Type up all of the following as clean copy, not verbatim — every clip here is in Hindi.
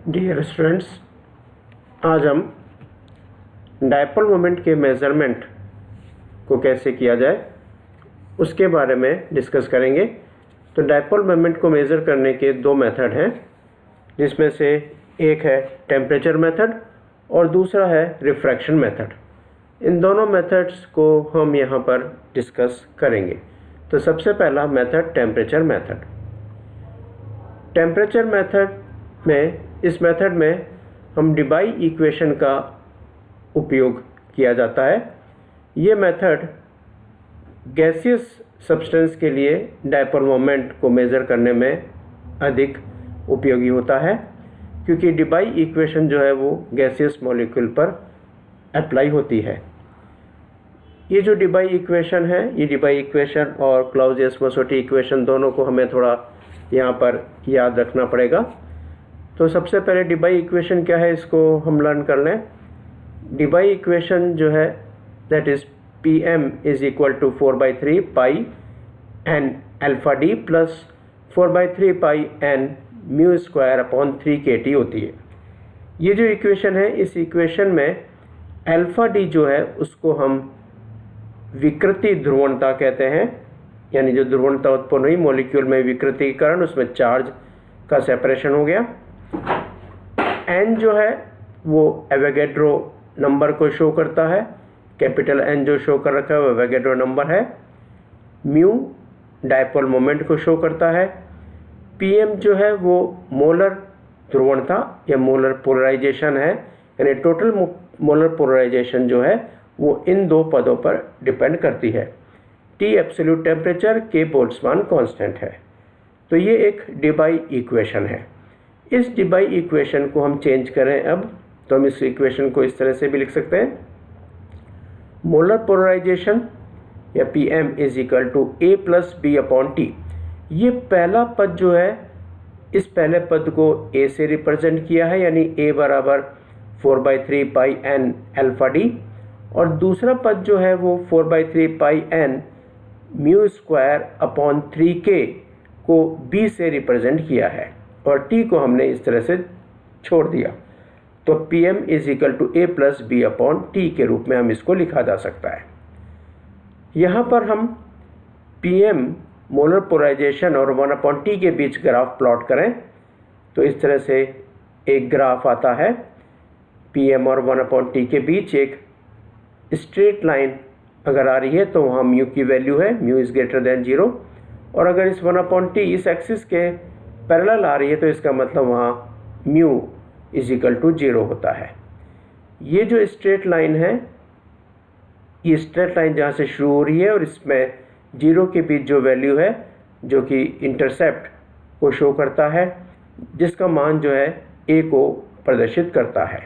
डियर स्टूडेंट्स, आज हम डायपोल मोमेंट के मेज़रमेंट को कैसे किया जाए उसके बारे में डिस्कस करेंगे। तो डायपोल मोमेंट को मेज़र करने के दो मेथड हैं, जिसमें से एक है टेम्परेचर मेथड और दूसरा है रिफ्रैक्शन मेथड। इन दोनों मेथड्स को हम यहाँ पर डिस्कस करेंगे। तो सबसे पहला method temperature method. Temperature method में इस मेथड में हम डिबाई इक्वेशन का उपयोग किया जाता है। ये मेथड गैसियस सब्सटेंस के लिए डायपोल मोमेंट को मेज़र करने में अधिक उपयोगी होता है, क्योंकि डिबाई इक्वेशन जो है वो गैसियस मॉलिक्यूल पर अप्लाई होती है। ये जो डिबाई इक्वेशन है, ये डिबाई इक्वेशन और क्लाउसियस-मोसोटी इक्वेशन दोनों को हमें थोड़ा यहाँ पर याद रखना पड़ेगा। तो सबसे पहले डिबाई इक्वेशन क्या है, इसको हम लर्न कर लें। डिबाई इक्वेशन जो है that is Pm is equal to 4/3 pi n alpha D plus 4/3 pi n mu square upon 3kT होती है। ये जो इक्वेशन है, इस इक्वेशन में अल्फ़ा डी जो है उसको हम विकृति ध्रुवणता कहते हैं, यानी जो ध्रुवणता उत्पन्न हुई मॉलिक्यूल में विकृति के कारण, उसमें चार्ज का सेपरेशन हो गया। n जो है वो एवोगैड्रो नंबर को शो करता है, कैपिटल N जो शो कर रखा है वो एवोगैड्रो नंबर है। म्यू डायपोल मोमेंट को शो करता है। Pm जो है वो मोलर ध्रुवणता या मोलर पोलराइजेशन है, यानी टोटल मोलर पोलराइजेशन जो है वो इन दो पदों पर डिपेंड करती है। T absolute temperature, K Boltzmann constant है। तो ये एक डिबाई इक्वेशन है। इस डिबाई इक्वेशन को हम चेंज करें अब, तो हम इस इक्वेशन को इस तरह से भी लिख सकते हैं। मोलर पोलराइजेशन या Pm is equal to A plus B upon T. ये पहला पद जो है, इस पहले पद को A से रिप्रेजेंट किया है, यानी A बराबर 4/3 पाई n अल्फ़ा डी, और दूसरा पद जो है वो 4/3 pi n mu square upon 3k को B से रिप्रेजेंट किया है, और T को हमने इस तरह से छोड़ दिया। तो Pm is equal to A plus B upon T के रूप में हम इसको लिखा जा सकता है। यहाँ पर हम Pm मोलर पोलराइजेशन और 1/T के बीच ग्राफ प्लॉट करें तो इस तरह से एक ग्राफ आता है। Pm और 1/T के बीच एक स्ट्रेट लाइन अगर आ रही है तो वहाँ म्यू की वैल्यू है, म्यू इज़ ग्रेटर देन 0, और अगर इस 1/T इस एक्सिस के पैरेलल आ रही है तो इसका मतलब वहाँ म्यू इज इक्वल टू 0 होता है। ये जो स्ट्रेट लाइन है, ये स्ट्रेट लाइन जहाँ से शुरू हो रही है और इसमें 0 के बीच जो वैल्यू है, जो कि इंटरसेप्ट को शो करता है, जिसका मान जो है A को प्रदर्शित करता है।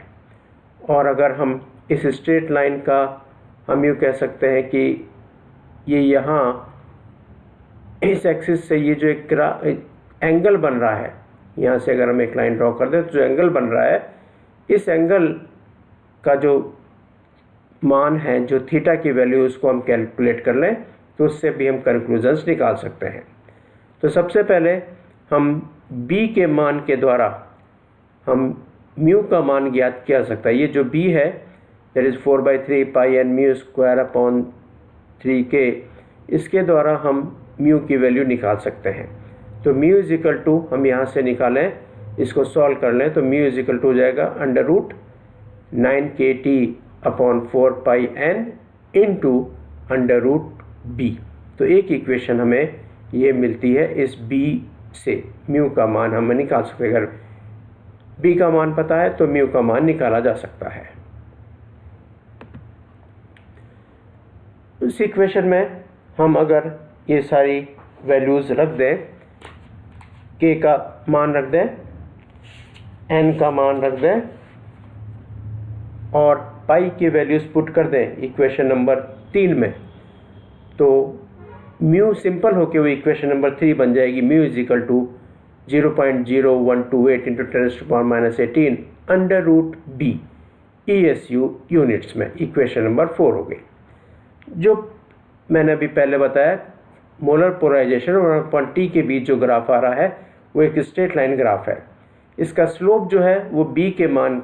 और अगर हम इस स्ट्रेट लाइन का हम यूँ कह सकते हैं कि ये यहाँ इस एक्सिस से ये जो एक एंगल बन रहा है, यहाँ से अगर हम एक लाइन ड्रॉ कर दें तो जो एंगल बन रहा है, इस एंगल का जो मान है, जो थीटा की वैल्यू, उसको हम कैलकुलेट कर लें तो उससे भी हम कंक्लूजन्स निकाल सकते हैं। तो सबसे पहले हम B के मान के द्वारा हम म्यू का मान ज्ञात किया जा सकता है। ये जो B है that is 4/3 pi n mu square upon 3k, इसके द्वारा हम म्यू की वैल्यू निकाल सकते हैं। तो म्यू इज इक्वल टू, हम यहाँ से निकालें, इसको सॉल्व कर लें तो म्यू इज इक्वल टू हो जाएगा √9kT अपॉन 4 पाई n इंटू √b। तो एक इक्वेशन हमें ये मिलती है इस b से। म्यू का मान हम निकाल सकते हैं। अगर b का मान पता है तो म्यू का मान निकाला जा सकता है। इस इक्वेशन में हम अगर ये सारी वैल्यूज़ रख दें, k का मान रख दें, n का मान रख दें और पाई की वैल्यूज़ पुट कर दें इक्वेशन नंबर 3 में, तो म्यू सिंपल होके वो इक्वेशन नंबर 3 बन जाएगी। Mu is equal to 0.0128 into 10⁻18 √b ESU units में। इक्वेशन नंबर 4 हो गई। जो मैंने अभी पहले बताया, मोलर पोलराइजेशन और 1/T के बीच जो ग्राफ आ रहा है वो एक स्ट्रेट लाइन ग्राफ है। इसका स्लोप जो है वो b के मान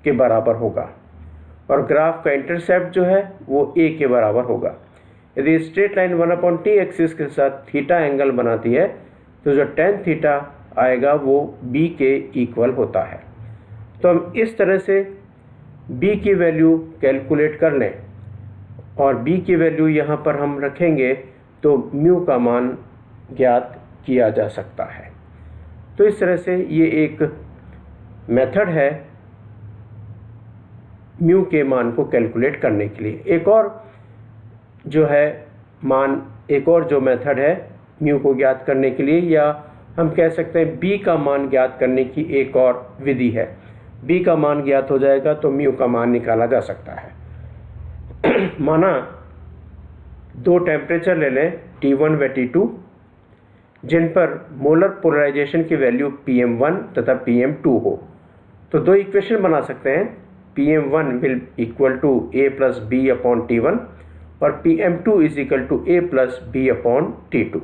के बराबर होगा और ग्राफ का इंटरसेप्ट जो है वो a के बराबर होगा। यदि स्ट्रेट लाइन 1/t एक्सिस के साथ थीटा एंगल बनाती है तो जो tan थीटा आएगा वो b के इक्वल होता है। तो हम इस तरह से b की वैल्यू कैलकुलेट कर लें और b की वैल्यू यहाँ पर हम रखेंगे तो म्यू का मान ज्ञात किया जा सकता है। तो इस तरह से ये एक मेथड है म्यू के मान को कैलकुलेट करने के लिए। एक और जो मेथड है म्यू को ज्ञात करने के लिए, या हम कह सकते हैं b का मान ज्ञात करने की एक और विधि है। b का मान ज्ञात हो जाएगा तो म्यू का मान निकाला जा सकता है। माना दो टेम्परेचर ले लें T1 व T2 जिन पर मोलर पोलराइजेशन की वैल्यू PM1 तथा PM2 हो, तो दो इक्वेशन बना सकते हैं। PM1 will equal to A plus B upon T1 और PM2 is equal to A plus B upon T2।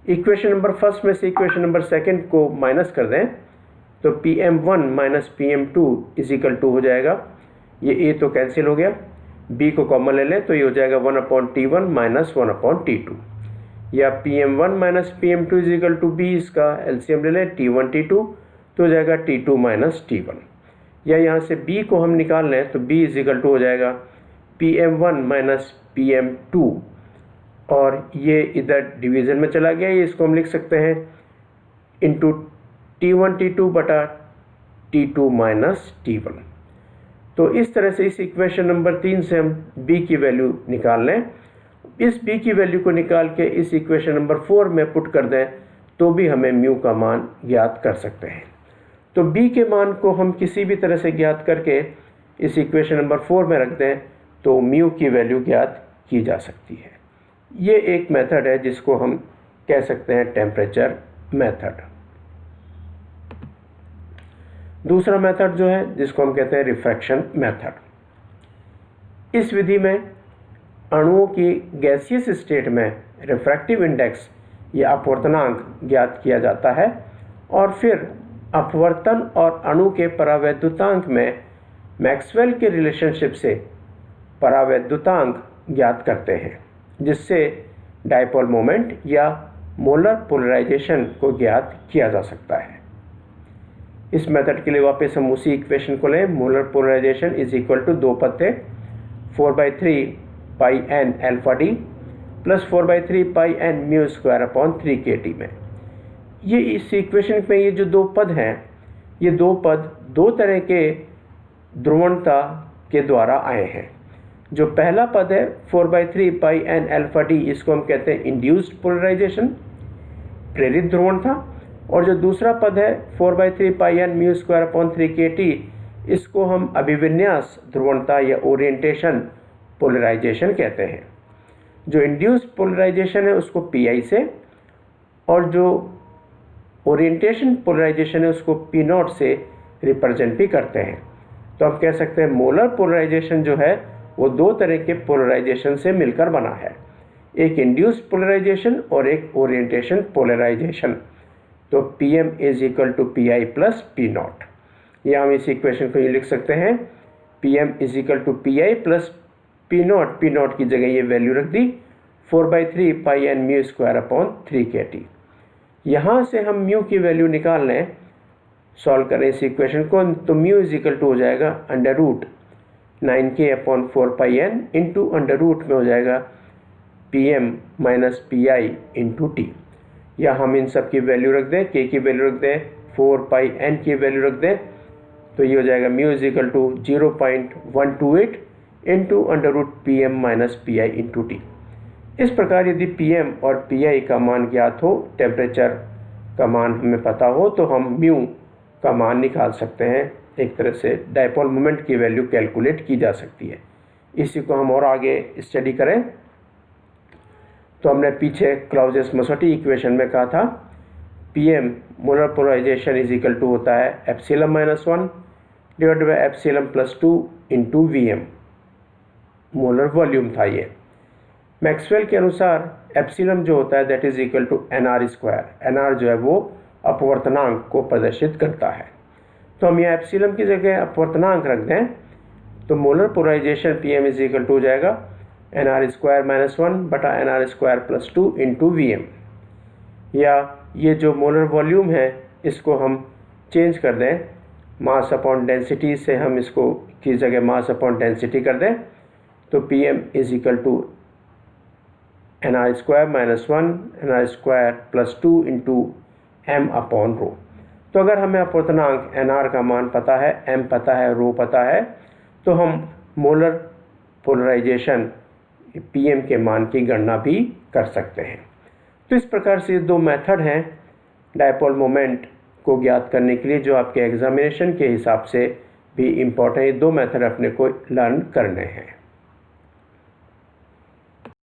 Equation number first में से इक्वेशन नंबर सेकंड को माइनस कर दें तो PM1 minus PM2 is equal to हो जाएगा, ये A तो कैंसिल हो गया, B को कॉमन ले लें तो ये हो जाएगा 1 upon T1 minus 1 upon T2, या PM1 minus PM2 is equal to B, इसका एलसीएम ले लें T1 T2 तो हो जाएगा T2 माइनस T1, या यहाँ से B को हम निकाल लें तो B इज इक्वल टू हो जाएगा PM1 माइनस PM2 और ये इधर डिवीज़न में चला गया, ये इसको हम लिख सकते हैं इंटू T1 T2 बटा T2 माइनस T1। तो इस तरह से इस इक्वेशन नंबर 3 से हम B की वैल्यू निकाल लें। इस b की वैल्यू को निकाल के इस इक्वेशन नंबर 4 में पुट कर दें तो भी हमें म्यू का मान ज्ञात कर सकते हैं। तो b के मान को हम किसी भी तरह से ज्ञात करके इस इक्वेशन नंबर 4 में रख दें तो म्यू की वैल्यू ज्ञात की जा सकती है। ये एक मेथड है जिसको हम कह सकते हैं टेम्परेचर मेथड। दूसरा मेथड जो है जिसको हम कहते हैं रिफ्रैक्शन मेथड। इस विधि में अणुओं की गैसियस स्टेट में रिफ्रैक्टिव इंडेक्स या अपवर्तनांक ज्ञात किया जाता है और फिर अपवर्तन और अणु के परावैद्युतांक में मैक्सवेल के रिलेशनशिप से परावैद्युतांक ज्ञात करते हैं, जिससे डायपोल मोमेंट या मोलर पोलराइजेशन को ज्ञात किया जा सकता है। इस मेथड के लिए वापस हम उसी इक्वेशन को लें। Molar polarisation is equal to दो पद थे 4/3 pi n alpha D plus 4/3 pi n mu square upon 3 kT में। ये इस इक्वेशन में ये जो दो पद हैं, ये दो पद दो तरह के ध्रुवणता के द्वारा आए हैं। जो पहला पद है 4/3 पाई n अल्फा डी, इसको हम कहते हैं इंड्यूस्ड पोलराइजेशन, प्रेरित ध्रुवणता, और जो दूसरा पद है 4/3 pi n mu square upon 3 kT, इसको हम अभिविन्यास ध्रुवणता या ओरिएंटेशन पोलराइजेशन कहते हैं। जो इंड्यूस्ड पोलराइजेशन है उसको PI से और जो ओरिएंटेशन पोलराइजेशन है उसको P0 से रिप्रेजेंट भी करते हैं। तो हम कह सकते हैं मोलर पोलराइजेशन जो है वो दो तरह के पोलराइजेशन से मिलकर बना है, एक इंड्यूस्ड पोलराइजेशन और एक ओरिएंटेशन पोलराइजेशन। तो PM is equal to PI plus P0, या हम इस इक्वेशन को ये लिख सकते हैं PM is equal to PI plus P0, P0 की जगह ये वैल्यू रख दी 4/3 pi n mu square upon 3 kT। यहाँ से हम म्यू की वैल्यू निकाल लें, सॉल्व करें इस इक्वेशन को, तो म्यू इज इक्वल टू हो जाएगा अंडर रूट 9k अपॉन 4 पाई n इंटू अंडर रूट में हो जाएगा PM minus PI into T। या हम इन सब की वैल्यू रख दें, k की वैल्यू रख दें, 4 पाई n की वैल्यू रख दें, तो ये हो जाएगा mu is equal to 0.128 into under root PM minus PI into T। इस प्रकार यदि PM और PI का मान ज्ञात हो, टेम्परेचर का मान हमें पता हो, तो हम म्यू का मान निकाल सकते हैं। एक तरह से डायपोल मोमेंट की वैल्यू कैलकुलेट की जा सकती है। इसी को हम और आगे स्टडी करें तो हमने पीछे क्लाउज़ेस-मोसोटी इक्वेशन में कहा था PM molar polarisation is equal to होता है epsilon minus 1 divide by epsilon plus 2 into VM, molar volume था ये। मैक्सवेल के अनुसार एप्सिलम जो होता है that is equal to NR square. NR जो है वो अपवर्तनांक को प्रदर्शित करता है। तो हम यहाँ एप्सिलम की जगह अपवर्तनांक रख दें तो molar polarization PM is equal to हो जाएगा nr² -1/nr² + 2 Vm। या ये जो मोलर वॉल्यूम है इसको हम चेंज कर दें, मास अपॉन डेंसिटी से हम इसको की जगह मास अपॉन डेंसिटी कर दें तो PM is equal to nr² -1/nr² + 2 m/ρ। तो अगर हमें अपवर्तनांक nr का मान पता है, m पता है, ρ पता है, तो हम मोलर पोलराइजेशन PM के मान की गणना भी कर सकते हैं। तो इस प्रकार से 2 मेथड हैं डायपोल मोमेंट को ज्ञात करने के लिए जो आपके एग्जामिनेशन के हिसाब से भी इम्पोर्टेंट है। 2 मेथड अपने को लर्न करने हैं।